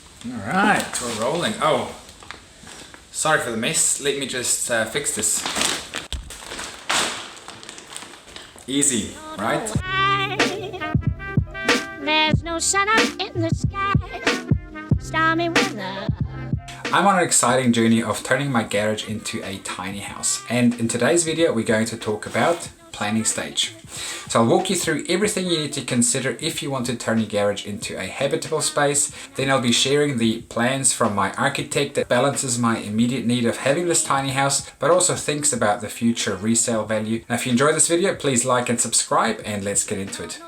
Alright, we're rolling. Oh, sorry for the mess. Let me just fix this. Easy, right? There's no sun up in the sky. Stormy weather. I'm on an exciting journey of turning my garage into a tiny house. And in today's video, we're going to talk about planning stage. So I'll walk you through everything you need to consider if you want to turn your garage into a habitable space. Then I'll be sharing the plans from my architect that balances my immediate need of having this tiny house, but also thinks about the future resale value. Now, if you enjoy this video, please like and subscribe, and let's get into it.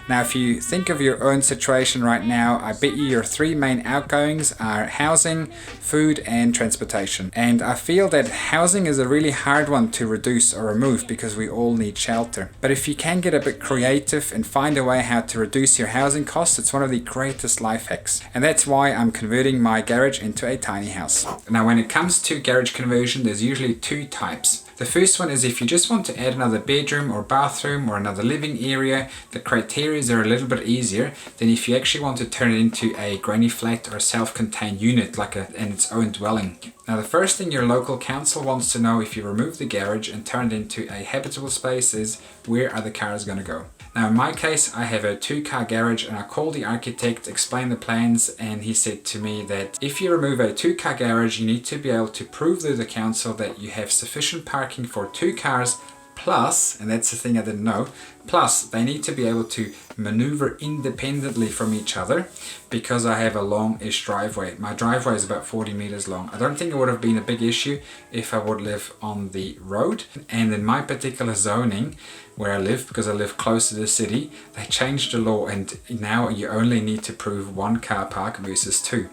Now, if you think of your own situation right now, I bet you your three main outgoings are housing, food, and transportation. And I feel that housing is a really hard one to reduce or remove because we all need shelter. But if you can get a bit creative and find a way how to reduce your housing costs, it's one of the greatest life hacks. And that's why I'm converting my garage into a tiny house. Now, when it comes to garage conversion, there's usually two types. The first one is if you just want to add another bedroom or bathroom or another living area. The criteria are a little bit easier than if you actually want to turn it into a granny flat or a self-contained unit like in its own dwelling. Now, the first thing your local council wants to know if you remove the garage and turn it into a habitable space is where are the cars going to go? Now, in my case, I have a 2-car garage, and I called the architect, explained the plans, and he said to me that if you remove a 2-car garage, you need to be able to prove to the council that you have sufficient parking for 2 cars plus, and that's the thing I didn't know, plus they need to be able to maneuver independently from each other because I have a long-ish driveway. My driveway is about 40 meters long. I don't think it would have been a big issue if I would live on the road. And in my particular zoning where I live, because I live close to the city, they changed the law and now you only need to prove 1 car park versus 2.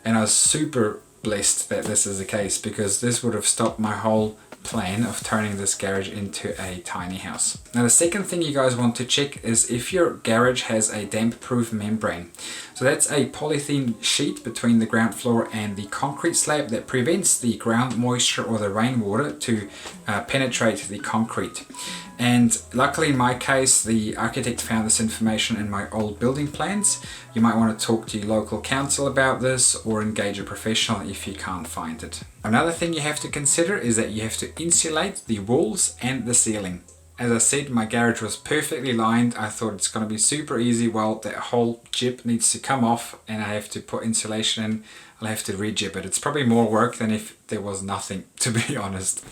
And I was super blessed that this is the case because this would have stopped my whole plan of turning this garage into a tiny house. Now, the second thing you guys want to check is if your garage has a damp proof membrane. So that's a polythene sheet between the ground floor and the concrete slab that prevents the ground moisture or the rainwater to penetrate the concrete. And luckily in my case, the architect found this information in my old building plans. You might want to talk to your local council about this or engage a professional if you can't find it. Another thing you have to consider is that you have to insulate the walls and the ceiling. As I said, my garage was perfectly lined. I thought it's going to be super easy. Well, that whole jib needs to come off and I have to put insulation in. I'll have to re-jib it. It's probably more work than if there was nothing, to be honest.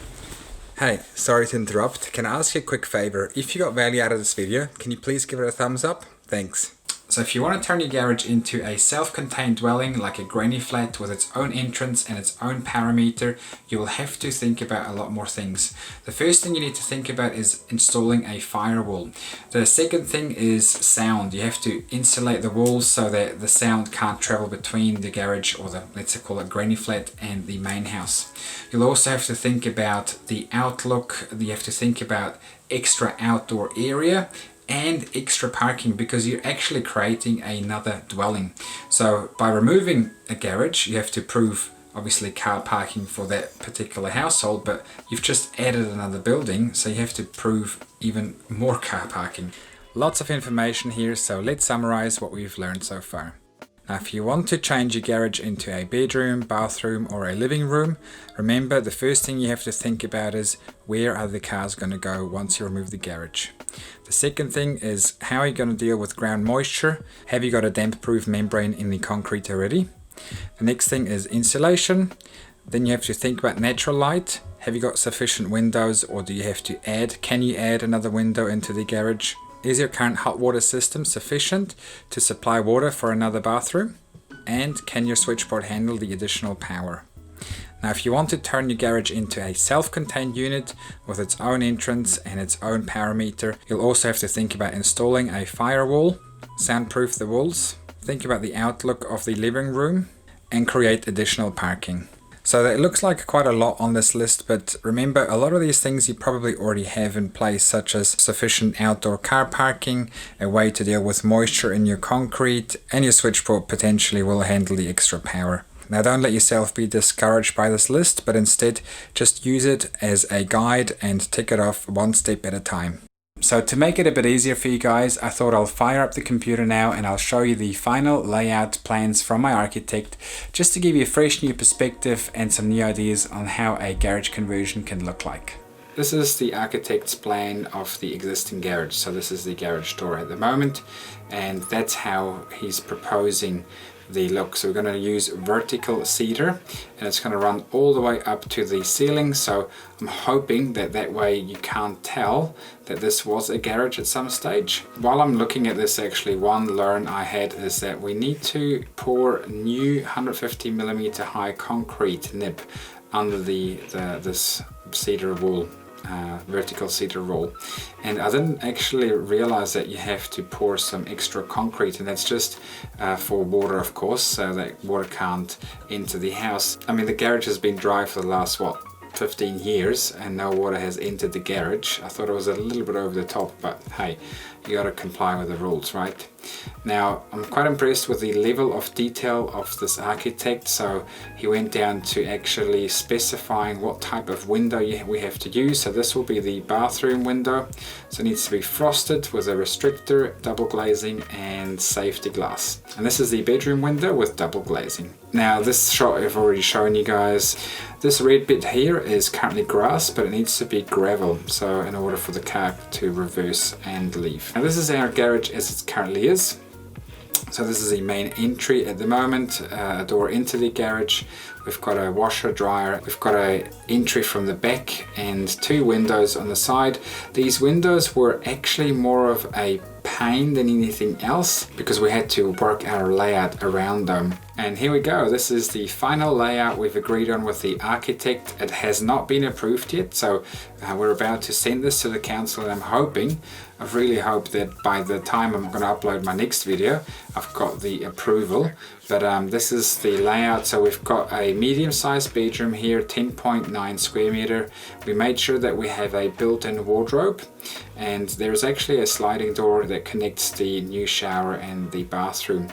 Hey, sorry to interrupt. Can I ask you a quick favor? If you got value out of this video, can you please give it a thumbs up? Thanks. So if you want to turn your garage into a self-contained dwelling like a granny flat with its own entrance and its own power meter, you will have to think about a lot more things. The first thing you need to think about is installing a firewall. The second thing is sound. You have to insulate the walls so that the sound can't travel between the garage or the, let's call it granny flat, and the main house. You'll also have to think about the outlook. You have to think about extra outdoor area and extra parking because you're actually creating another dwelling. So by removing a garage, you have to prove obviously car parking for that particular household, but you've just added another building, so you have to prove even more car parking. Lots of information here, so let's summarize what we've learned so far. Now, if you want to change your garage into a bedroom, bathroom, or a living room, remember the first thing you have to think about is where are the cars going to go once you remove the garage. The second thing is how are you going to deal with ground moisture? Have you got a damp-proof membrane in the concrete already? The next thing is insulation. Then you have to think about natural light. Have you got sufficient windows, or do you have to add? Can you add another window into the garage? Is your current hot water system sufficient to supply water for another bathroom? And can your switchboard handle the additional power? Now, if you want to turn your garage into a self-contained unit with its own entrance and its own power meter, you'll also have to think about installing a firewall, soundproof the walls, think about the outlook of the living room, and create additional parking. So it looks like quite a lot on this list, but remember, a lot of these things you probably already have in place, such as sufficient outdoor car parking, a way to deal with moisture in your concrete, and your switchboard potentially will handle the extra power. Now, don't let yourself be discouraged by this list, but instead just use it as a guide and tick it off one step at a time. So to make it a bit easier for you guys, I thought I'll fire up the computer now and I'll show you the final layout plans from my architect, just to give you a fresh new perspective and some new ideas on how a garage conversion can look like. This is the architect's plan of the existing garage. So this is the garage door at the moment, and that's how he's proposing the look. So we're going to use vertical cedar, and it's going to run all the way up to the ceiling. So I'm hoping that way you can't tell that this was a garage at some stage. While I'm looking at this, actually one learn I had is that we need to pour new 150mm high concrete nib under this cedar wall. Vertical cedar wall, and I didn't actually realize that you have to pour some extra concrete, and that's just for water, of course, so that water can't enter the house. I mean, the garage has been dry for the last 15 years and no water has entered the garage. I thought it was a little bit over the top, but hey, you gotta comply with the rules, right? Now, I'm quite impressed with the level of detail of this architect. So he went down to actually specifying what type of window we have to use. So this will be the bathroom window. So it needs to be frosted with a restrictor, double glazing and safety glass. And this is the bedroom window with double glazing. Now this shot I've already shown you guys. This red bit here is currently grass, but it needs to be gravel, so in order for the car to reverse and leave. Now this is our garage as it currently is. So this is the main entry at the moment, a door into the garage. We've got a washer dryer, we've got an entry from the back and two windows on the side. These windows were actually more of a pain than anything else because we had to work our layout around them. And here we go, this is the final layout we've agreed on with the architect. It has not been approved yet, so we're about to send this to the council, and I really hope that by the time I'm going to upload my next video, I've got the approval. But this is the layout. So we've got a medium-sized bedroom here, 10.9 square meter. We made sure that we have a built-in wardrobe, and there's actually a sliding door that connects the new shower and the bathroom.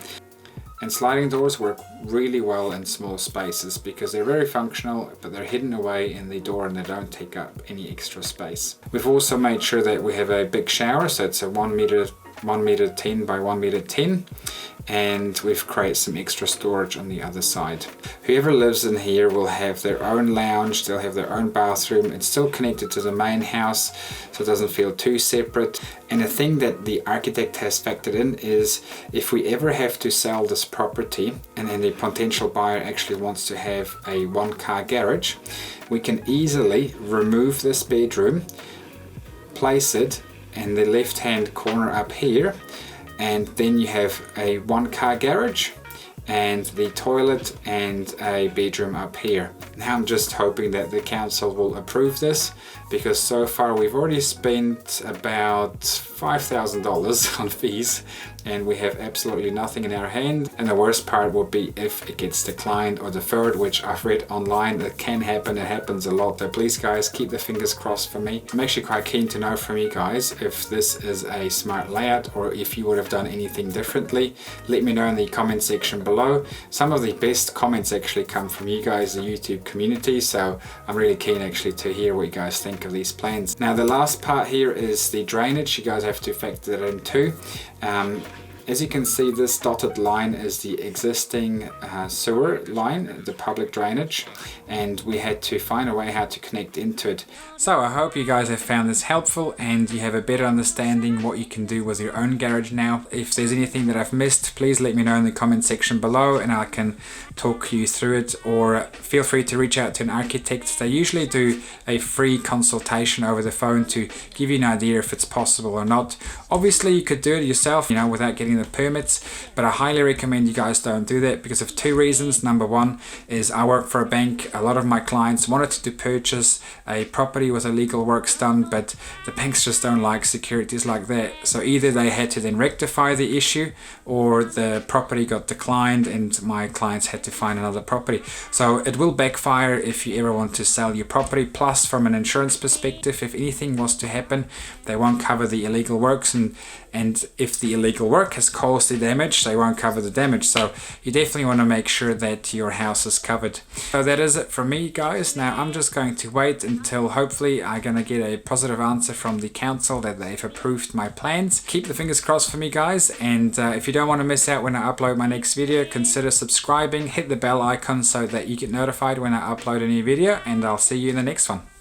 And sliding doors work really well in small spaces because they're very functional, but they're hidden away in the door and they don't take up any extra space. We've also made sure that we have a big shower, so it's a 1 meter 10 by 1 meter 10, and we've created some extra storage on the other side. Whoever lives in here will have their own lounge, they'll have their own bathroom. It's still connected to the main house, so it doesn't feel too separate. And the thing that the architect has factored in is if we ever have to sell this property and then the potential buyer actually wants to have a one-car garage, we can easily remove this bedroom, place it in the left-hand corner up here, and then you have a one-car garage and the toilet and a bedroom up here. Now I'm just hoping that the council will approve this, because so far we've already spent about $5,000 on fees and we have absolutely nothing in our hand. And the worst part will be if it gets declined or deferred, which I've read online that can happen. It happens a lot, so please guys, keep the fingers crossed for me. I'm actually quite keen to know from you guys if this is a smart layout or if you would have done anything differently. Let me know in the comment section below. Some of the best comments actually come from you guys, the YouTube community, so I'm really keen actually to hear what you guys think of these plans. Now the last part here is the drainage. You guys have to factor that in too. As you can see, this dotted line is the existing sewer line, the public drainage, and we had to find a way how to connect into it. So I hope you guys have found this helpful and you have a better understanding what you can do with your own garage now. If there's anything that I've missed, please let me know in the comment section below and I can talk you through it, or feel free to reach out to an architect. They usually do a free consultation over the phone to give you an idea if it's possible or not. Obviously you could do it yourself, you know, without getting the permits, but I highly recommend you guys don't do that because of two reasons. Number one is I work for a bank. A lot of my clients wanted to purchase a property with illegal works done, but the banks just don't like securities like that. So either they had to then rectify the issue or the property got declined and my clients had to find another property. So it will backfire if you ever want to sell your property. Plus, from an insurance perspective, if anything was to happen, they won't cover the illegal works, and and if the illegal work has caused the damage, they won't cover the damage. So you definitely want to make sure that your house is covered. So that is it from me, guys. Now I'm just going to wait until hopefully I'm gonna get a positive answer from the council that they've approved my plans. Keep the fingers crossed for me, guys, and if you don't want to miss out when I upload my next video, consider subscribing, hit the bell icon so that you get notified when I upload a new video, and I'll see you in the next one.